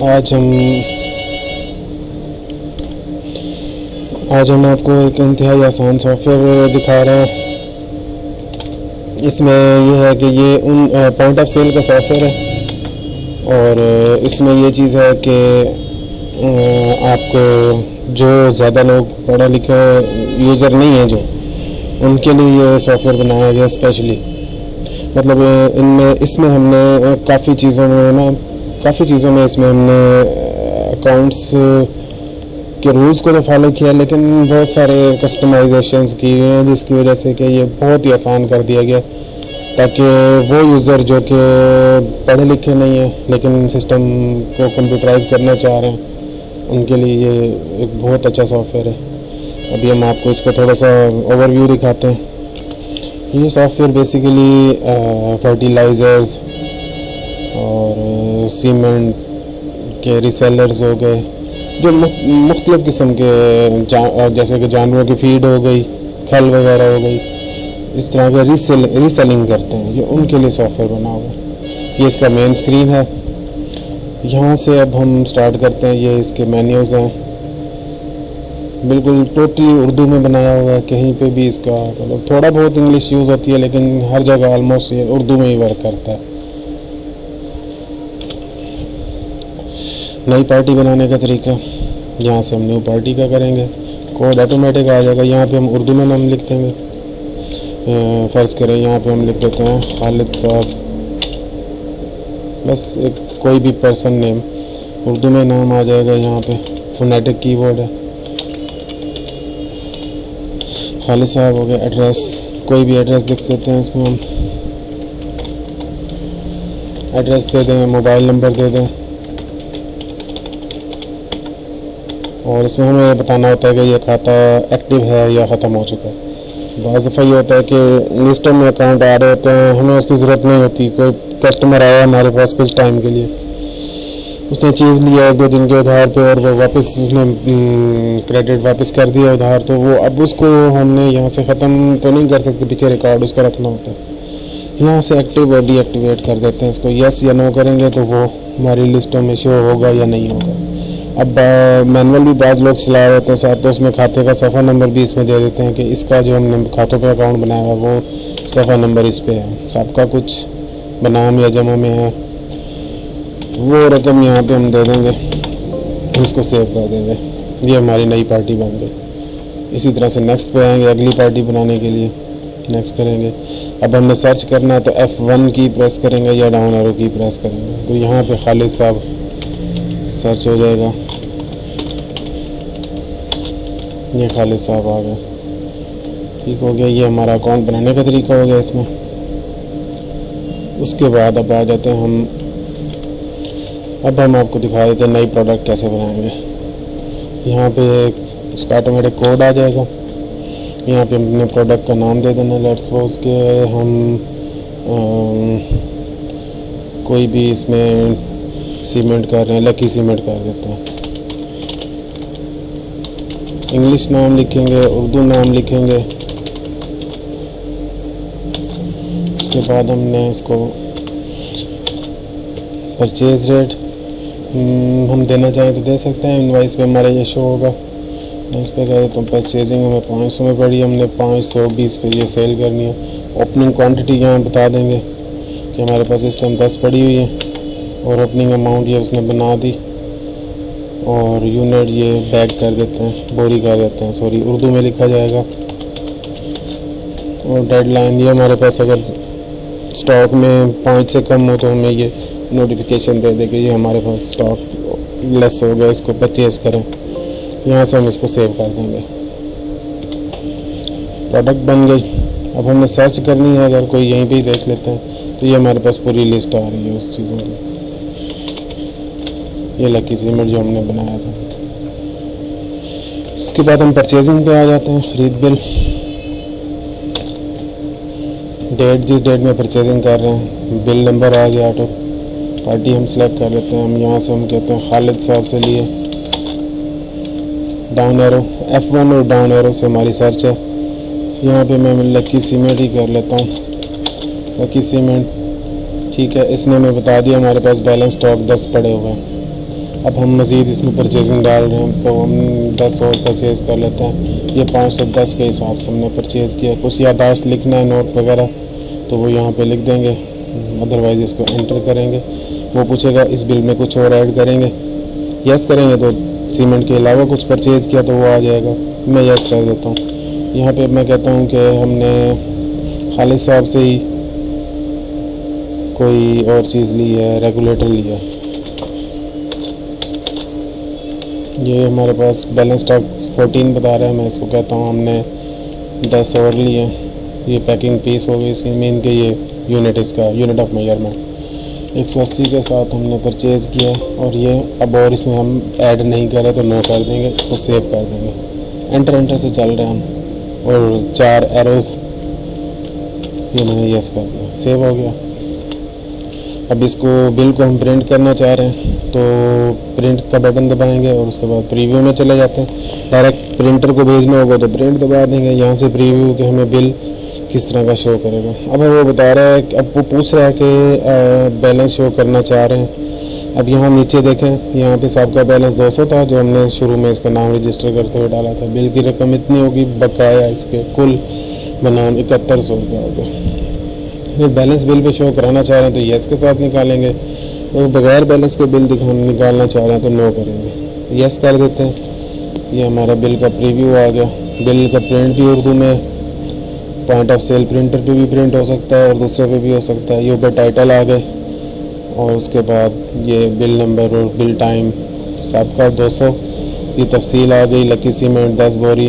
आज हम आपको एक इंतहाई आसान सॉफ्टवेयर दिखा रहे हैं। इसमें यह है कि ये उन पॉइंट ऑफ सेल का सॉफ्टवेयर है और इसमें ये चीज़ है कि आपको जो ज़्यादा लोग पढ़े लिखे यूज़र नहीं हैं, जो उनके लिए ये सॉफ्टवेयर बनाया गया स्पेशली। मतलब इसमें हमने काफ़ी चीज़ों में इसमें हमने अकाउंट्स के रूल्स को तो फॉलो किया, लेकिन बहुत सारे कस्टमाइजेशंस की हुई हैं, जिसकी वजह से कि ये बहुत ही आसान कर दिया गया, ताकि वो यूज़र जो कि पढ़े लिखे नहीं हैं लेकिन सिस्टम को कंप्यूटराइज करना चाह रहे हैं, उनके लिए ये एक बहुत अच्छा सॉफ्टवेयर है। अभी हम आपको इसका थोड़ा सा ओवरव्यू दिखाते हैं। ये सॉफ्टवेयर बेसिकली फर्टिलाइज़र्स और सीमेंट के रीसेलर्स हो गए, जो मुख्तलिफ़ किस्म के जैसे कि जानवरों की फीड हो गई, खल वगैरह हो गई, इस तरह के रीसेलिंग करते हैं, ये उनके लिए सॉफ्टवेयर बना हुआ है। ये इसका मेन स्क्रीन है। यहाँ से अब हम स्टार्ट करते हैं। ये इसके मेन्यूज़ हैं, बिल्कुल टोटली उर्दू में बनाया हुआ है। कहीं पे भी इसका मतलब थोड़ा बहुत इंग्लिश यूज़ होती है, लेकिन हर जगह ऑलमोस्ट ये उर्दू में ही वर्क करता है। नई पार्टी बनाने का तरीका, यहाँ से हम न्यू पार्टी का करेंगे, कोड ऑटोमेटिक आ जाएगा। यहाँ पे हम उर्दू में नाम लिख देंगे। फ़र्ज़ करें यहाँ पे हम लिख देते हैं खालिद साहब, बस एक कोई भी पर्सन नेम उर्दू में नाम आ जाएगा। यहाँ पे फोनेटिक कीवर्ड है, खालिद साहब हो गया। एड्रेस, कोई भी एड्रेस लिख देते हैं। इसमें हम एड्रेस दे दें, मोबाइल नंबर दे दें, और इसमें हमें ये बताना होता है कि ये खाता एक्टिव है या ख़त्म हो चुका है। बाज़ दफ़ा ये होता है कि लिस्टों में अकाउंट आ रहे होते हैं, हमें उसकी ज़रूरत नहीं होती। कोई कस्टमर आया हमारे पास कुछ टाइम के लिए, उसने चीज़ लिया 1-2 दिन के उधार पे और वो वापस उसने क्रेडिट वापस कर दिया उधार, तो वो अब उसको हमने यहाँ से ख़त्म तो नहीं कर सकते, पीछे रिकॉर्ड उसका रखना होता है। यहाँ से एक्टिव और डीएक्टिवेट कर देते हैं इसको। यस या नो करेंगे तो वो हमारी लिस्टों में शो होगा या नहीं होगा। अब मैनुअल भी बाज़ लोग चला रहे होते हैं साथ, तो उसमें खाते का सफ़ा नंबर भी इसमें दे देते हैं कि इसका जो हमने खातों पे अकाउंट बनाया है वो सफ़ा नंबर इस पे है। सबका कुछ बनाम या जमा में है, वो रकम यहाँ पे हम दे देंगे, इसको सेव कर देंगे। ये हमारी नई पार्टी बन गई। इसी तरह से नेक्स्ट पे आएंगे, अगली पार्टी बनाने के लिए नेक्स्ट करेंगे। अब हमने सर्च करना है तो F1 की प्रेस करेंगे या डाउन एरो की प्रेस करेंगे, तो यहाँ पे खालिद साहब सर्च हो जाएगा। ये खालिद साहब आ गए, ठीक हो गया। ये हमारा अकाउंट बनाने का तरीका हो गया इसमें। उसके बाद अब आ जाते हैं अब हम आपको दिखा देते हैं नई प्रोडक्ट कैसे बनाएंगे। यहाँ पे उसका ऑटोमेटिक कोड आ जाएगा। यहाँ पे हमने प्रोडक्ट का नाम दे देना। लेट्स सपोज के हम कोई भी इसमें सीमेंट कर रहे हैं, लकी सीमेंट कर देते हैं। इंग्लिश नाम लिखेंगे, उर्दू नाम लिखेंगे। उसके बाद हमने इसको परचेज रेट हम देना चाहें तो दे सकते हैं। इनवाइस पे हमारा ये शो होगा। इस पे कह तो परचेजिंग हमें 500 में पड़ी, हमने 520 पे ये सेल करनी है। ओपनिंग क्वांटिटी यहाँ बता देंगे कि हमारे पास इस टाइम 10 पड़ी हुई है, और ओपनिंग अमाउंट ये उसने बना दी, और यूनिट ये बैग कर देते हैं, बोरी कर देते हैं, सॉरी उर्दू में लिखा जाएगा। और डेडलाइन ये हमारे पास अगर स्टॉक में 5 से कम हो तो हमें ये नोटिफिकेशन दे देगी ये हमारे पास स्टॉक लेस हो गया, इसको परचेज़ करें। यहाँ से हम इसको सेव कर देंगे। प्रोडक्ट बन गई। अब हमें सर्च करनी है, अगर कोई यहीं पे ही देख लेते हैं तो ये हमारे पास पूरी लिस्ट आ रही है उस चीज़ों की। ये लकी सीमेंट जो हमने बनाया था। इसके बाद हम परचेजिंग पे आ जाते हैं। ख़रीद बिल, डेट, जिस डेट में परचेजिंग कर रहे हैं, बिल नंबर आ गया। ऑटो पार्टी हम सेलेक्ट कर लेते हैं। हम यहाँ से हम कहते हैं खालिद साहब से लिए। डाउन एरो, F1 और डाउन एरो से हमारी सर्च है। यहाँ पे मैं लकी सीमेंट ही कर लेता हूँ। लकी सीमेंट, ठीक है। इसने हमें बता दिया हमारे पास बैलेंस स्टॉक 10 पड़े हुए हैं। अब हम मज़ीद इसमें परचेजिंग डाल रहे हैं, तो हम 10 और परचेज़ कर लेते हैं। ये 510 के हिसाब से हमने परचेज़ किया। कुछ यादाश्त लिखना है, नोट वगैरह, तो वो यहाँ पे लिख देंगे, अदरवाइज़ इसको एंटर करेंगे। वो पूछेगा इस बिल में कुछ और ऐड करेंगे, यस करेंगे तो सीमेंट के अलावा कुछ परचेज़ किया तो वो आ जाएगा। मैं यस कर देता हूँ। यहाँ पे मैं कहता हूँ कि हमने खालिद साहब से ही कोई और चीज़ ली है, रेगुलेटर लिया। ये हमारे पास बैलेंस स्टॉक 14 बता रहा है। मैं इसको कहता हूँ हमने 10 और लिए। ये पैकिंग पीस हो गई इसकी, मेन के ये यूनिट, इसका यूनिट ऑफ मेजरमेंट 180 के साथ हमने परचेज़ किया। और ये अब और इसमें हम ऐड नहीं करें तो नो कर देंगे, इसको सेव कर देंगे। एंटर से चल रहे हैं हम, और 4 एरोज़ ये मैंने यस कर दिया, सेव हो गया। अब इसको बिल को हम प्रिंट करना चाह रहे हैं तो प्रिंट का बटन दबाएंगे और उसके बाद प्रीव्यू में चले जाते हैं। डायरेक्ट प्रिंटर को भेजना होगा तो प्रिंट दबा देंगे, यहाँ से प्रीव्यू के हमें बिल किस तरह का शो करेगा। अब वो बता रहा है, अब वो पूछ रहा है कि बैलेंस शो करना चाह रहे हैं। अब यहाँ नीचे देखें, यहाँ पे सबका बैलेंस 200 था जो हमने शुरू में इसका नाम रजिस्टर करते हुए डाला था। बिल की रकम इतनी होगी, बकाया इसके कुल बनाम 7100 रुपये हो गए। ये बैलेंस बिल पे शो कराना चाह रहे हैं तो यस के साथ निकालेंगे, तो बगैर बैलेंस के बिल निकालना चाह रहे हैं तो नो करेंगे, यस कर देते हैं। ये हमारा बिल का प्रीव्यू आ गया। बिल का प्रिंट भी उर्दू में पॉइंट ऑफ सेल प्रिंटर पे भी प्रिंट हो सकता है और दूसरे पे भी हो सकता है। ये ऊपर टाइटल आ गए और उसके बाद ये बिल नंबर और बिल टाइम सबका 200, ये तफसील आ गई। लकी सीमेंट 10 बोरी,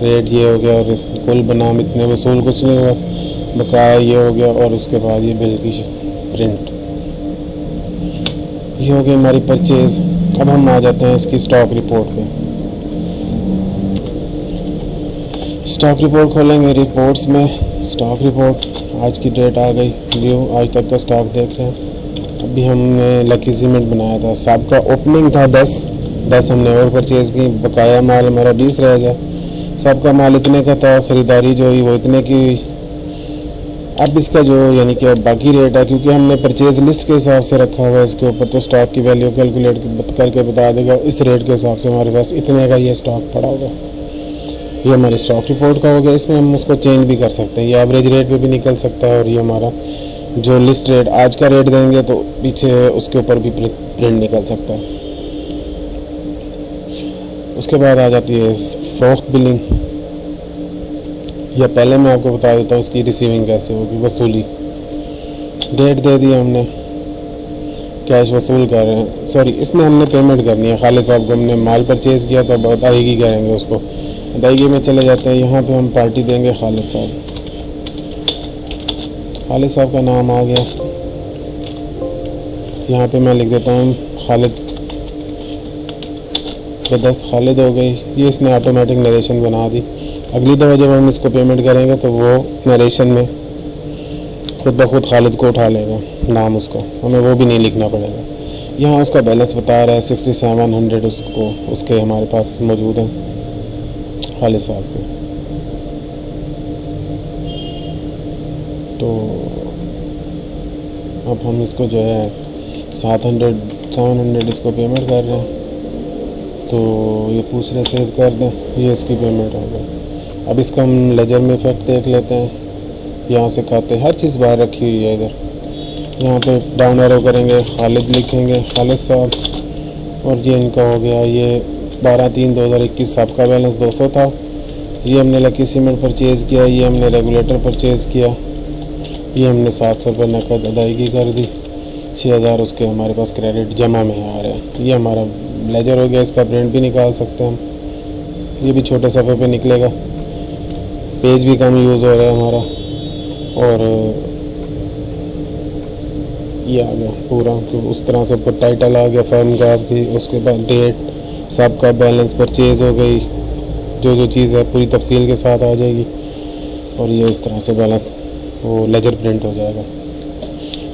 रेट ये हो गया और कुल बनाम इतने, वसूल कुछ नहीं हुआ, बकाया ये हो गया। और उसके बाद ये बिल की प्रिंट, ये हो गई हमारी परचेज़। अब हम आ जाते हैं इसकी स्टॉक रिपोर्ट पे। स्टॉक रिपोर्ट खोलेंगे, रिपोर्ट्स में स्टॉक रिपोर्ट, आज की डेट आ गई, व्यू आज तक का स्टॉक देख रहे हैं। अभी हमने लकी सीमेंट बनाया था, सबका ओपनिंग था 10 हमने और परचेज़ की, बकाया माल हमारा 20 रह गया। सबका माल इतने का था, ख़रीदारी जो हुई वो इतने की हुई। अब इसका जो यानी कि बाकी रेट है, क्योंकि हमने परचेज़ लिस्ट के हिसाब से रखा हुआ है इसके ऊपर, तो स्टॉक की वैल्यू कैलकुलेट करके बता देगा। इस रेट के हिसाब से हमारे पास इतने का ये स्टॉक पड़ा होगा। ये हमारी स्टॉक रिपोर्ट का हो गया। इसमें हम उसको चेंज भी कर सकते हैं, ये एवरेज रेट पे भी निकल सकता है और ये हमारा जो लिस्ट रेट आज का रेट देंगे तो पीछे उसके ऊपर भी प्रिंट निकल सकता है। उसके बाद आ जाती है फ़रोख्त बिलिंग, या पहले मैं आपको बता देता हूँ इसकी रिसीविंग कैसे होगी। वसूली डेट दे दी हमने, कैश वसूल कर रहे हैं, सॉरी इसमें हमने पेमेंट करनी है। खालिद साहब को हमने माल परचेज़ किया तो अदायगी करेंगे, उसको अदायगी में चले जाते हैं। यहाँ पे हम पार्टी देंगे खालिद साहब, खालिद साहब का नाम आ गया। यहाँ पे मैं लिख देता हूँ खालिद, बदस्त खालिद हो गई। ये इसने ऑटोमेटिक नरेशन बना दी। अगली दफ़ा जब हम इसको पेमेंट करेंगे तो वो नरेशन में खुद ब खुद खालिद को उठा लेगा नाम उसका, हमें वो भी नहीं लिखना पड़ेगा। यहाँ उसका बैलेंस बता रहा है 6700 उसको, उसके हमारे पास मौजूद हैं खालिद साहब के। तो अब हम इसको जो है 700 इसको पेमेंट कर रहे हैं, तो ये पूछ रहे सेव कर दें, ये इसकी पेमेंट हो गई। अब इसका हम लेजर में इफेक्ट देख लेते हैं। यहाँ से खाते हर चीज़ बाहर रखी हुई है इधर, यहाँ पे डाउन एरो करेंगे, खालिद लिखेंगे, खालिद साहब, और ये इनका हो गया। ये 12/3/2021 सबका बैलेंस 200 था। ये हमने लकी सीमेंट परचेज़ किया, ये हमने रेगुलेटर परचेज़ किया, ये हमने 700 रुपये नकद अदायगी कर दी, 6000 उसके हमारे पास क्रेडिट जमा में आ रहा है। ये हमारा लेजर हो गया, इसका प्रिंट भी निकाल सकते हैं हम। ये भी छोटे सफ़े पे निकलेगा, पेज भी कम यूज़ हो रहा है हमारा। और ये आ गया पूरा, तो उस तरह से ऊपर टाइटल आ गया, फर्म का भी, उसके बाद डेट, सबका बैलेंस, परचेज़ हो गई, जो चीज़ है पूरी तफसील के साथ आ जाएगी। और ये इस तरह से बैलेंस वो लेजर प्रिंट हो जाएगा।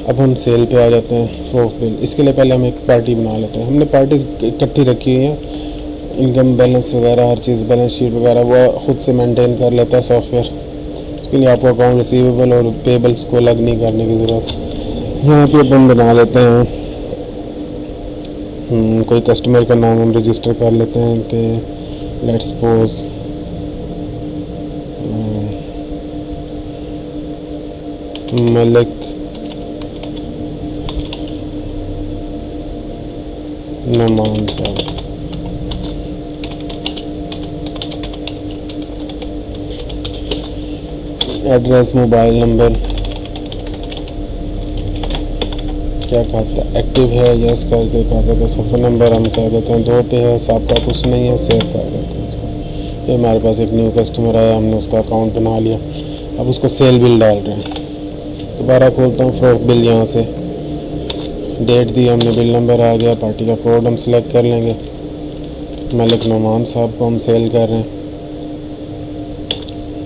अब हम सेल पे आ जाते हैं, फ़रोख्त बिल। इसके लिए पहले हम एक पार्टी बना लेते हैं। हमने पार्टीज इकट्ठी रखी हुई हैं, इनकम बैलेंस वगैरह हर चीज़, बैलेंस शीट वगैरह वो खुद से मेंटेन कर लेता है सॉफ्टवेयर। उसके लिए आपको अकाउंट रिसीवेबल और पेबल्स को अलग नहीं करने की ज़रूरत। यहाँ पे अपन बना लेते हैं कोई कस्टमर का नाम हम रजिस्टर कर लेते हैं कि लेट्स सपोज मलिक नुमान साहब। एड्रेस, मोबाइल नंबर, क्या खाता एक्टिव है, यस करके खाता का सफ़र नंबर हम कह देते हैं 2 पे है, सफ्ता कुछ नहीं है, सेव कर देते हैं इसको। ये हमारे पास एक न्यू कस्टमर आया, हमने उसका अकाउंट बना लिया। अब उसको सेल बिल डाल रहे हैं। दोबारा खोलता हूँ फ्रॉक बिल, यहाँ से डेट दी हमने, बिल नंबर आ गया, पार्टी का कोड हम सेलेक्ट कर लेंगे। मलिक नुमान साहब को हम सेल कर रहे हैं,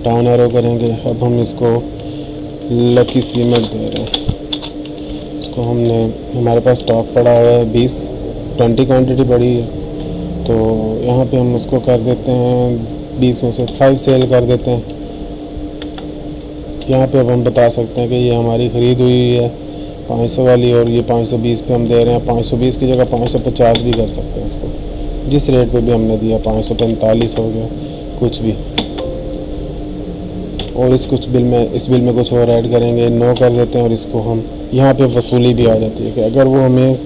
डाउन एरो करेंगे। अब हम इसको लकी सीमेंट दे रहे हैं। इसको हमने, हमारे पास स्टॉक पड़ा हुआ है 20 क्वांटिटी पड़ी है, तो यहाँ पे हम उसको कर देते हैं 20 में से 5 सेल कर देते हैं। यहाँ पे अब हम बता सकते हैं कि ये हमारी ख़रीद हुई है 500 वाली, और ये 520 पे हम दे रहे हैं। 520 की जगह 550 भी कर सकते हैं इसको, जिस रेट पे भी हमने दिया, 545 हो गया कुछ भी। और इस बिल में कुछ और ऐड करेंगे, 9 कर देते हैं। और इसको हम यहाँ पे वसूली भी आ जाती है कि अगर वो हमें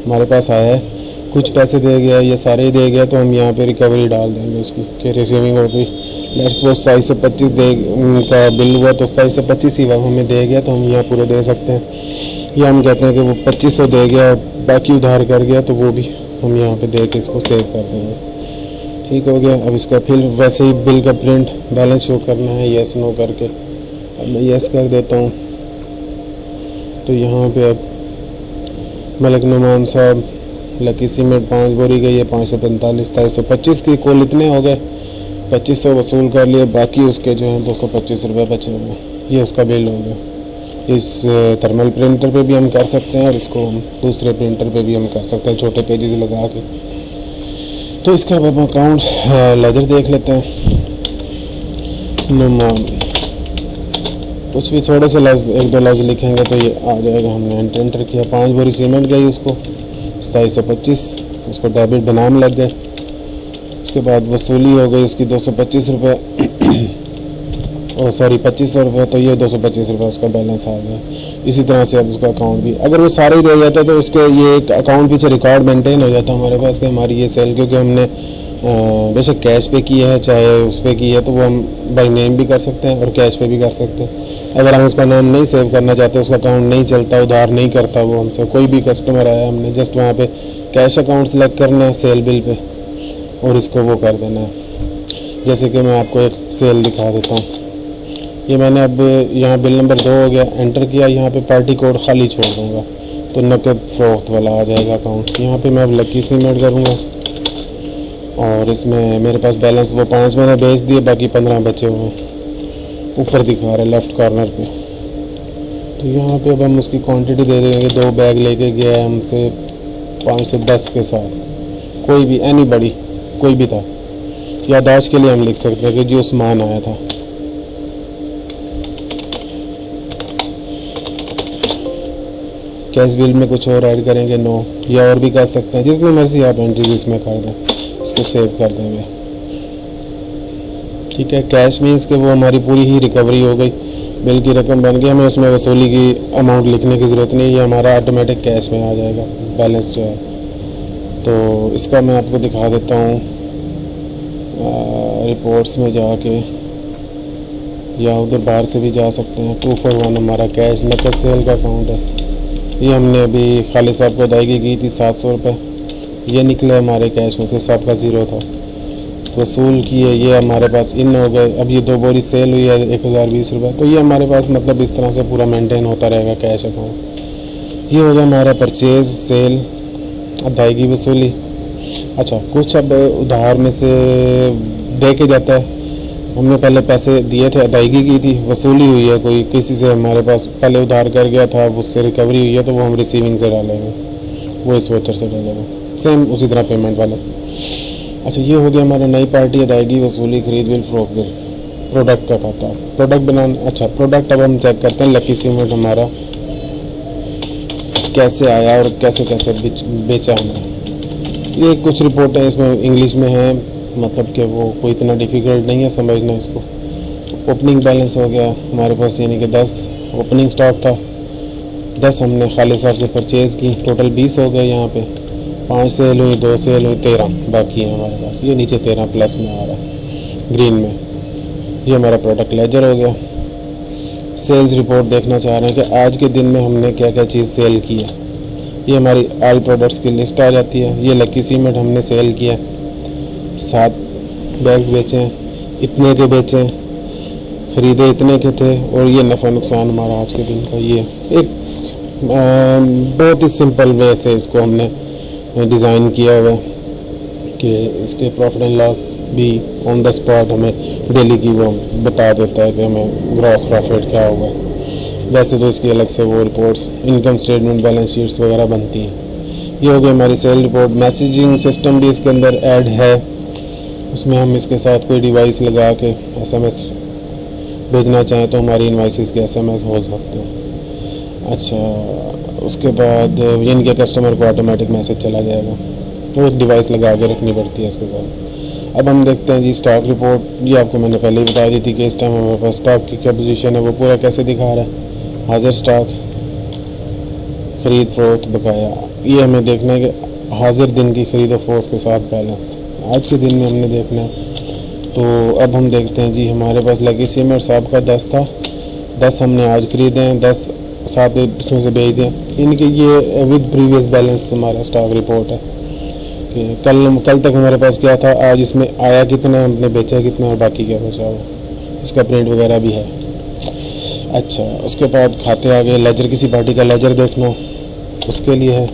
हमारे पास आया है, कुछ पैसे दे गया, ये सारे ही दे गया, तो हम यहाँ पे रिकवरी डाल देंगे उसकी कि रिसीविंग हो गई। लेट्स सपोज 2725 का बिल हुआ, तो 2725 ही हमें दे गया, तो हम यहाँ पूरे दे सकते हैं। या हम कहते हैं कि वो 2500 दे गया, बाकी उधार कर गया, तो वो भी हम यहाँ पे दे के इसको सेव कर देंगे। ठीक हो गया। अब इसका फिर वैसे ही बिल का प्रिंट बैलेंस शो करना है, येस नो करके। अब मैं येस कर देता हूँ, तो यहाँ पे अब मलिक नुमान साहब लकी सीमेंट 5 बोरी गई है, 545, 2725 की कुल इतने हो गए, 2500 वसूल कर लिए, बाकी उसके जो हैं 225 रुपये बचे हुए। ये उसका बिल हो गया। इस थर्मल प्रिंटर पे भी हम कर सकते हैं, और इसको हम दूसरे प्रिंटर पे भी हम कर सकते हैं, छोटे पेजेस लगा के। तो इसका अब अकाउंट लेजर देख लेते हैं। नुमान, कुछ भी थोड़े से लफ्ज़, 1-2 लफ्ज़ लिखेंगे तो ये आ जाएगा। हमने एंटर किया, 5 बोरी सीमेंट गई उसको, 2725, उसको डेबिट बनाम लग गए। उसके बाद वसूली हो गई उसकी 225 रुपये, और सॉरी 2500 रुपये, तो ये 225 रुपये उसका बैलेंस आ गया। इसी तरह से अब उसका अकाउंट भी, अगर वो सारे ही दे जाता तो उसके ये एक अकाउंट पीछे रिकॉर्ड मेंटेन हो जाता हमारे पास कि हमारी ये सेल, क्योंकि हमने बेशक कैश पे की है चाहे उस पर की है, तो वो हम बाई नेम भी कर सकते हैं और कैश पे भी कर सकते हैं। अगर हम उसका नाम नहीं सेव करना चाहते, उसका अकाउंट नहीं चलता, उधार नहीं करता वो हमसे, कोई भी कस्टमर आया, हमने जस्ट वहाँ पे कैश अकाउंट सेलेक्ट करना है सेल बिल पे, और इसको वो कर देना है। जैसे कि मैं आपको एक सेल दिखा देता हूँ। ये मैंने अब यहाँ बिल नंबर 2 हो गया, एंटर किया, यहाँ पे पार्टी कोड खाली छोड़ दूँगा, तो नकद फ़रोख्त वाला आ जाएगा अकाउंट। यहाँ पे मैं अब लकी सीमेंट करूँगा, और इसमें मेरे पास बैलेंस वो 5 मैंने भेज दिए, बाकी 15 बचे हुए हैं, ऊपर दिखा रहा है लेफ़्ट कॉर्नर पे। तो यहाँ पे अब हम उसकी क्वांटिटी दे देंगे। 2 बैग लेके गया है हमसे 510 के साथ, कोई भी एनी बड़ी कोई भी था, याददाश्त के लिए हम लिख सकते हैं कि जो सामान आया था। कैश बिल में कुछ और ऐड करेंगे 9, या और भी कर सकते हैं, जितनी मर्जी आप एंट्री इसमें कर दें, इसको सेव कर देंगे। ठीक है, कैश मीन्स कि वो हमारी पूरी ही रिकवरी हो गई, बिल की रकम बन गई, हमें उसमें वसूली की अमाउंट लिखने की ज़रूरत नहीं, ये हमारा ऑटोमेटिक कैश में आ जाएगा बैलेंस जो है। तो इसका मैं आपको दिखा देता हूँ, रिपोर्ट्स में जाके, या उधर बाहर से भी जा सकते हैं। 241 हमारा कैश नकद सेल का अकाउंट है। ये हमने अभी खालिद साहब को अदायगी की थी 700 रुपये, ये निकले हमारे कैश में से, सबका 0 था, वसूल किए, ये हमारे पास इन हो गए। अब ये 2 बोरी सेल हुई है 1020 रुपये, तो ये हमारे पास मतलब इस तरह से पूरा मेंटेन होता रहेगा कैश अकाउंट। ये हो गया हमारा परचेज़, सेल, अदायगी, वसूली। अच्छा, कुछ अब उधार में से दे के जाता है, हमने पहले पैसे दिए थे, अदायगी की थी, वसूली हुई है, कोई किसी से हमारे पास पहले उधार कर गया था, उससे रिकवरी हुई है, तो वो हम रिसीविंग से डालेंगे, वो इस वोचर से डालेंगे, सेम उसी तरह पेमेंट वाले। अच्छा, ये हो गया हमारा नई पार्टी, अदायगी, वसूली, खरीद बिल, फ़रोख्त बिल, प्रोडक्ट का खाता, प्रोडक्ट बनाना। अच्छा, प्रोडक्ट अब हम चेक करते हैं। लकी सीमेंट हमारा कैसे आया और कैसे कैसे बेचा हमने। ये कुछ रिपोर्टें इसमें इंग्लिश में हैं, मतलब कि वो कोई इतना डिफ़िकल्ट नहीं है समझना इसको। ओपनिंग बैलेंस हो गया हमारे पास, यानी कि 10 ओपनिंग स्टॉक था, 10 हमने खालिद साहब से परचेज़ की, टोटल 20 हो गए। यहाँ पे 5 सेल हुई, 2 सेल हुई, 13 बाकी है हमारे पास। ये नीचे 13 प्लस में आ रहा है ग्रीन में। ये हमारा प्रोडक्ट लेजर हो गया। सेल्स रिपोर्ट देखना चाह रहे हैं कि आज के दिन में हमने क्या क्या चीज़ सेल की है। ये हमारी ऑल प्रोडक्ट्स की लिस्ट आ जाती है। ये लकी सीमेंट हमने सेल किया, 7 बैग्स बेचे हैं, इतने के बेचे हैं, ख़रीदे इतने के थे, और ये नफ़ा नुकसान हमारा आज के दिन का। ये एक बहुत ही सिंपल वे से इसको हमने डिज़ाइन किया हुआ है कि इसके प्रॉफिट एंड लॉस भी ऑन द स्पॉट हमें डेली की वो बता देता है कि हमें ग्रॉस प्रॉफिट क्या हुआ है। वैसे तो इसकी अलग से वो reports, income statement, balance sheets वगैरह बनती हैं। ये हो गई हमारी सेल रिपोर्ट। मैसेजिंग सिस्टम भी इसके अंदर ऐड है, उसमें हम इसके साथ कोई डिवाइस लगा के SMS भेजना चाहें तो हमारी इनवाइसेस के SMS हो सकते हैं। अच्छा, उसके बाद इनके कस्टमर को ऑटोमेटिक मैसेज चला जाएगा, वो डिवाइस लगा के रखनी पड़ती है इसके साथ। अब हम देखते हैं जी स्टॉक रिपोर्ट। ये आपको मैंने पहले ही बता दी थी कि इस टाइम हमारे पास स्टॉक की क्या पोजीशन है, वो पूरा कैसे दिखा रहा है। हाजिर स्टॉक, खरीद फरोख्त, बकाया। ये हमें देखना है कि हाजिर दिन की खरीद फरोख्त के साथ बैलेंस आज के दिन में हमने देखना है। तो अब हम देखते हैं जी, हमारे पास लकी सीमेंट साहब का 10 था, 10 हमने आज खरीदे हैं, 10 7 इसमें से बेच दें। इनके ये विद प्रीवियस बैलेंस हमारा स्टॉक रिपोर्ट है कि कल तक हमारे पास क्या था, आज इसमें आया कितना, हमने बेचा कितना और बाकी क्या बचा हुआ। इसका प्रिंट वगैरह भी है। अच्छा, उसके बाद खाते आ गए। लेजर, किसी पार्टी का लेजर देखना उसके लिए है,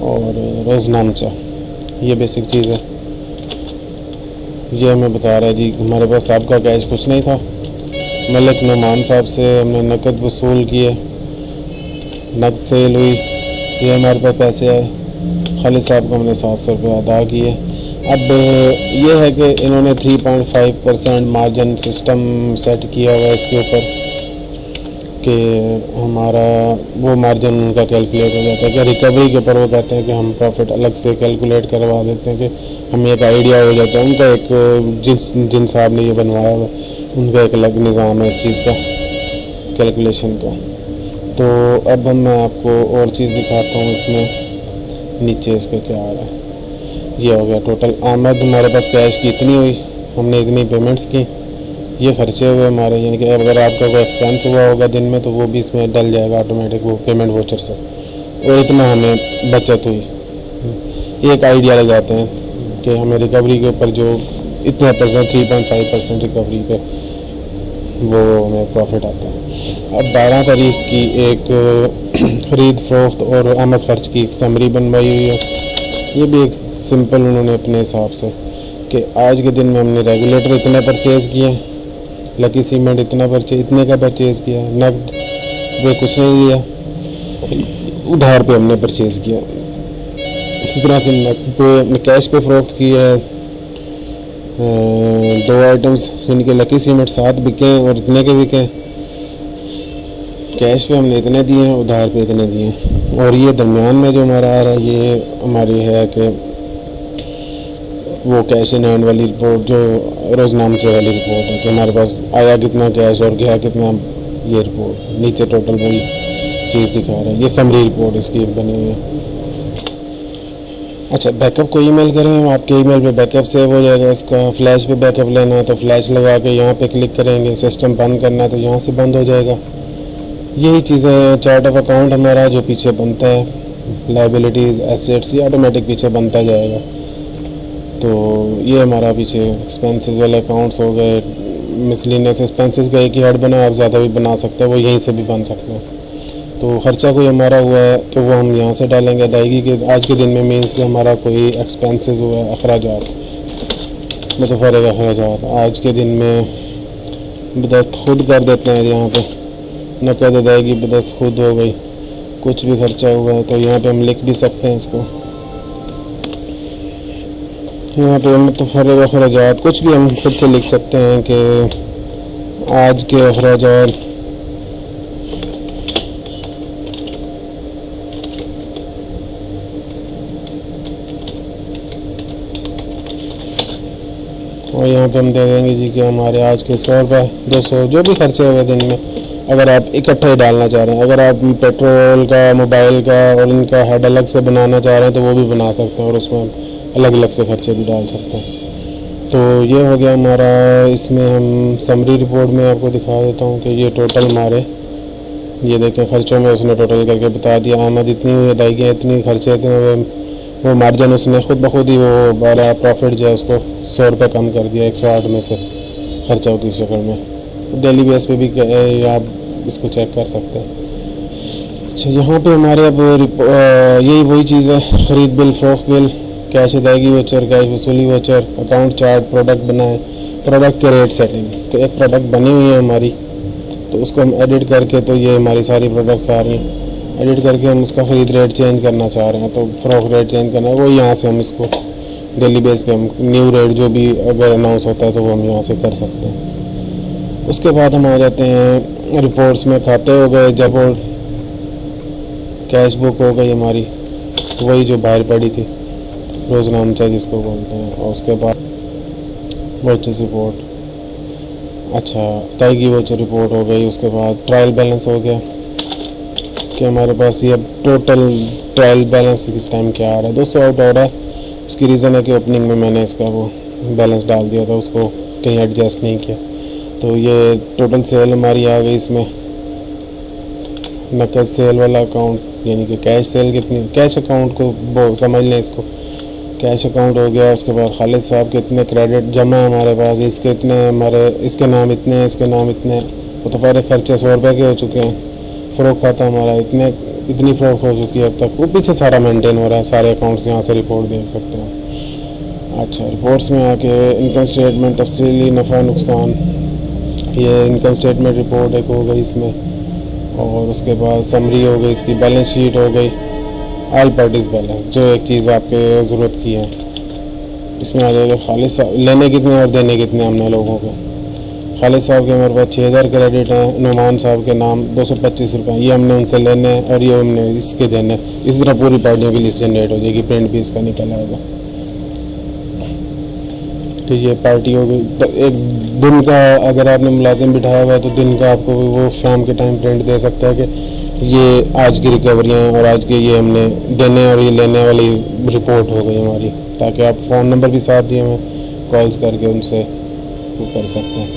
और रोज़नामचा, ये बेसिक चीज़ है। ये हमें बता रहा है जी हमारे पास साहब का कैश कुछ नहीं था। मलिक नमान साहब से हमने नकद वसूल किए, नकद सेल हुई, ये हमारे पास पैसे आए। खालिद साहब को हमने 700 रुपये अदा किए। अब ये है कि इन्होंने 3.5% मार्जिन सिस्टम सेट किया हुआ है इसके ऊपर कि हमारा वो मार्जिन उनका कैलकुलेट हो जाता है कि रिकवरी के ऊपर वो कहते हैं कि हम प्रॉफिट अलग से कैलकुलेट करवा देते हैं कि हमें एक आइडिया हो जाता है। उनका एक जिन साहब ने ये बनवाया हुआ उनका एक अलग निज़ाम है इस चीज़ का, कैलकुलेशन का। तो अब मैं आपको और चीज़ दिखाता हूँ। इसमें नीचे इसका क्या आ रहा है, ये हो गया टोटल आमद हमारे पास कैश की इतनी हुई, हमने इतनी पेमेंट्स की, ये खर्चे हुए हमारे। यानी कि अगर आपका कोई एक्सपेंस हुआ होगा दिन में तो वो भी इसमें डल जाएगा ऑटोमेटिक वो पेमेंट वाउचर से, और इतना हमें बचत हुई। एक आइडिया लगाते हैं कि हमें रिकवरी के ऊपर जो इतना परसेंट 3.5% रिकवरी पे वो हमें प्रॉफिट आता है। अब 12 तारीख की एक ख़रीद फरोख्त और आमद खर्च की समरी बनवाई हुई है। ये भी एक सिंपल उन्होंने अपने हिसाब से कि आज के दिन में हमने रेगुलेटर इतना परचेज़ किए, लकी सीमेंट इतने का परचेज़ किया, नकद वे कुछ नहीं लिया, उधार पे हमने परचेज़ किया। इसी तरह से नकद पे हमने कैश पे फ़रोख्त किया है। 2 आइटम्स इनके लकी सीमेंट 7 बिके और इतने के बिके। कैश पे हमने इतने दिए हैं, उधार पे इतने दिए हैं। और ये दरमियान में जो हमारा आ रहा है ये हमारी है कि वो कैश इन हैंड वाली रिपोर्ट जो रोज़नामचे वाली रिपोर्ट है कि हमारे पास आया कितना कैश और गया कितना, ये रिपोर्ट नीचे टोटल वही चीज़ दिखा रहा है। ये समरी रिपोर्ट इसकी बनी हुई है। अच्छा, बैकअप को ईमेल करें, आपके ईमेल पे बैकअप सेव हो जाएगा। इसका फ्लैश पे बैकअप लेना है तो फ्लैश लगा के यहाँ पे क्लिक करेंगे, सिस्टम बंद करना है तो यहाँ से बंद हो जाएगा। यही चीज़ें चार्ट ऑफ अकाउंट हमारा जो पीछे बनता है, लायबिलिटीज़, एसेट्स, ये ऑटोमेटिक पीछे बनता जाएगा। तो ये हमारा पीछे एक्सपेंसेस वाले अकाउंट्स हो गए। मिसलिनियस एक्सपेंसेस का एक ही हेड बना, आप ज़्यादा भी बना सकते हैं, वो यहीं से भी बन सकते हैं। तो खर्चा कोई हमारा हुआ है तो वो हम यहाँ से डालेंगे। अदायगी के आज के दिन में मीन्स कि हमारा कोई एक्सपेंसेस हुआ है, अखराजात, मुतफर्रिग अखराजात आज के दिन में बदस्त खुद कर देते हैं। यहाँ पे नकद अदायगी बदस्त खुद हो गई। कुछ भी खर्चा हुआ है तो यहाँ पे हम लिख भी सकते हैं इसको। यहाँ पे मुतफर्रिग अखराजात कुछ भी हम खुद से लिख सकते हैं कि आज के अखराजात और यहाँ पे हम दे देंगे जी कि हमारे आज के 100 रुपये 200 जो भी खर्चे हुए दिन में, अगर आप इकट्ठा ही डालना चाह रहे हैं। अगर आप पेट्रोल का, मोबाइल का और इनका हेड अलग से बनाना चाह रहे हैं तो वो भी बना सकते हैं और उसमें अलग अलग से खर्चे भी डाल सकते हैं। तो ये हो गया हमारा। इसमें हम समरी रिपोर्ट में आपको दिखा देता हूँ कि ये टोटल हमारे, ये देखें खर्चों में उसने टोटल करके बता दिया। आमद इतनी हुई, अदायगियाँ इतनी, खर्चे इतने, वो मार्जिन उसने खुद ब खुद ही वो बड़ा प्रॉफिट जो है उसको 100 रुपये कम कर दिया 108 में से खर्चों की शक्ल में। डेली बेस पे भी आप इसको चेक कर सकते हैं। अच्छा, यहाँ पे हमारे अब यही वही चीज़ है, ख़रीद बिल, फ़रोख्त बिल, कैश अदायगी वोचर, कैश वसूली वोचर, अकाउंट चार्ट, प्रोडक्ट बनाए, प्रोडक्ट के रेट सेटिंग। तो एक प्रोडक्ट बनी हुई है हमारी, तो उसको हम एडिट करके, तो ये हमारी सारी प्रोडक्ट्स आ रही हैं, एडिट करके हम उसका ख़रीद रेट चेंज करना चाह रहे हैं, तो फ़रोख्त रेट चेंज करना है, वो यहाँ से हम इसको डेली बेस पे हम न्यू रेट जो भी अगर अनाउंस होता है तो वो हम यहाँ से कर सकते हैं। उसके बाद हम आ जाते हैं रिपोर्ट्स में। खाते हो गए, जब और कैश बुक हो गई हमारी, वही जो बाहर पड़ी थी, रोज़नामचा जिसको बोलते हैं। और उसके बाद वोचर्स रिपोर्ट, अच्छा अदायगी वोचर रिपोर्ट हो गई। उसके बाद ट्रायल बैलेंस हो गया कि हमारे पास ये अब टोटल ट्रायल बैलेंस किस टाइम क्या आ रहा है, 200 आउट हो रहा है। उसकी रीज़न है कि ओपनिंग में मैंने इसका वो बैलेंस डाल दिया था, उसको कहीं एडजस्ट नहीं किया। तो ये टोटल सेल हमारी आ गई। इसमें नकद सेल वाला अकाउंट यानी कि कैश सेल कितनी, कैश अकाउंट को वो समझ लें, इसको कैश अकाउंट हो गया। उसके बाद खालिद साहब के इतने क्रेडिट जमा है हमारे पास, इसके इतने, हमारे इसके नाम इतने हैं, इसके नाम इतने हैं। वो तो सारे खर्चे 100 रुपये के हो चुके हैं। फ़रोख्त खाता हमारा इतनी फ़रोख्त हो चुकी है अब तक, वो पीछे सारा मेंटेन हो रहा है, सारे अकाउंट्स यहाँ से रिपोर्ट देख सकते हैं। अच्छा, रिपोर्ट्स में आके इनकम स्टेटमेंट, तफसीली नफ़ा नुकसान, ये इनकम स्टेटमेंट रिपोर्ट एक हो गई इसमें। और उसके बाद समरी हो गई, इसकी बैलेंस शीट हो गई, ऑल पार्टीज़ बैलेंस, जो एक चीज़ आपके ज़रूरत की है। इसमें आ जाएगा खालिद साहब लेने कितने और देने कितने हमने लोगों को। खालिद साहब के हमारे पास 6000 क्रेडिट हैं, नुमान साहब के नाम 225 रुपये, ये हमने उनसे लेने हैं और ये हमने इसके देने हैं। इस तरह पूरी पार्टियों की लिस्ट जनरेट हो जाएगी, प्रिंट भी इसका निकल आएगा। तो ये पार्टी हो गई। तो एक दिन का अगर आपने मुलाजिम बिठाया हुआ है तो दिन का आपको वो शाम के टाइम प्रिंट दे सकता है कि ये आज की रिकवरियाँ हैं और आज के ये हमने देने और ये लेने वाली रिपोर्ट हो गई हमारी, ताकि आप फ़ोन नंबर भी साथ दिए हुए, कॉल्स करके उनसे वो कर सकते हैं।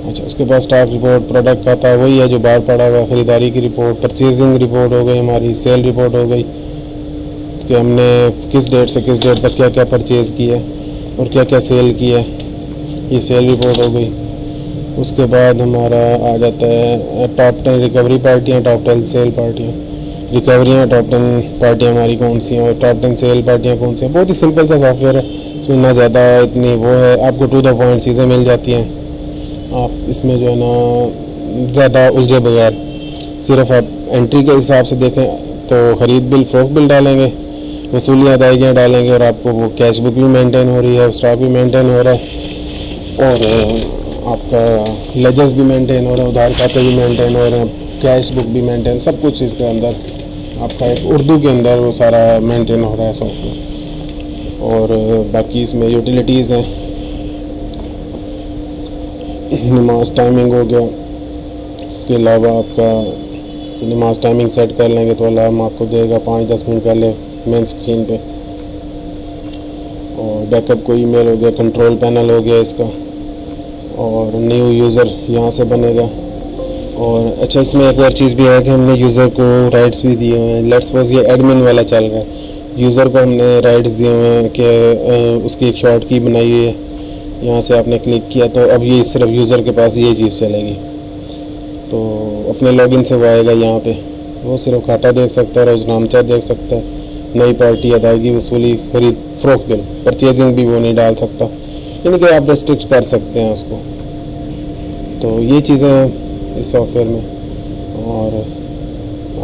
अच्छा, उसके बाद स्टॉक रिपोर्ट, प्रोडक्ट खाता है वही है जो बाहर पड़ा हुआ है, ख़रीदारी की रिपोर्ट, परचेजिंग रिपोर्ट हो गई हमारी, सेल रिपोर्ट हो गई कि हमने किस डेट से किस डेट तक क्या क्या परचेज़ किया और क्या क्या सेल किया, ये सेल रिपोर्ट हो गई। उसके बाद हमारा आ जाता है टॉप 10 रिकवरी पार्टियाँ, टॉप 10 सेल पार्टियाँ। रिकवरियाँ टॉप 10 पार्टियाँ हमारी कौन सी हैं और टॉप 10 सेल पार्टियाँ कौन सी हैं। बहुत ही सिंपल सा सॉफ्टवेयर है, इसमें ना ज़्यादा इतनी वो है, आपको टू द पॉइंट चीज़ें मिल जाती हैं। आप इसमें जो है ना ज़्यादा उलझे बगैर सिर्फ आप एंट्री के हिसाब से देखें तो ख़रीद बिल, फ़रोख्त बिल डालेंगे, वसूलियाँ अदायगियाँ डालेंगे और आपको वो कैश बुक भी मेंटेन हो रही है, स्टॉक भी मेंटेन हो रहा है और आपका लेजर्स भी मेंटेन हो रहा है, उधार खाते भी मेंटेन हो रहे हैं, कैश बुक भी मेंटेन, सब कुछ इसके अंदर आपका एक उर्दू के अंदर वो सारा मेंटेन हो रहा है सॉफ्टवेयर। और बाकी इसमें यूटिलिटीज़ हैं, नमाज टाइमिंग हो गया। इसके अलावा आपका नमाज टाइमिंग सेट कर लेंगे तो अलार्म आपको देगा 5-10 मिनट पहले मेन स्क्रीन पे। और बैकअप को ईमेल हो गया, कंट्रोल पैनल हो गया इसका, और न्यू यूज़र यहाँ से बनेगा। और अच्छा, इसमें एक और चीज़ भी है कि हमने यूज़र को राइट्स भी दिए हुए हैं। लेट्स सपोज ये एडमिन वाला चल रहा है, यूज़र को हमने राइट्स दिए हुए हैं कि उसकी एक शॉर्ट की बनाई हुई है, यहाँ से आपने क्लिक किया तो अब ये सिर्फ यूज़र के पास ये चीज़ चलेगी, तो अपने लॉगिन से वो आएगा यहाँ पे, वो सिर्फ खाता देख सकता है, रोज़नामचा देख सकता है, नई पार्टी, अदायगी, वसूली, खरीद, फ़रोख्त बिल, परचेजिंग भी वो नहीं डाल सकता, यानी कि आप रेस्ट्रिक्ट कर सकते हैं उसको। तो ये चीज़ें हैं इस सॉफ्टवेयर में। और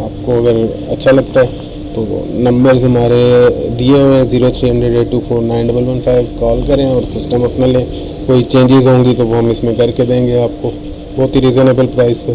आपको अगर अच्छा लगता है तो नंबर्स हमारे दिए हुए हैं 0300824915, कॉल करें और सिस्टम अपना लें। कोई चेंजेस होंगी तो वो हम इसमें करके देंगे आपको बहुत ही रीज़नेबल प्राइस पे।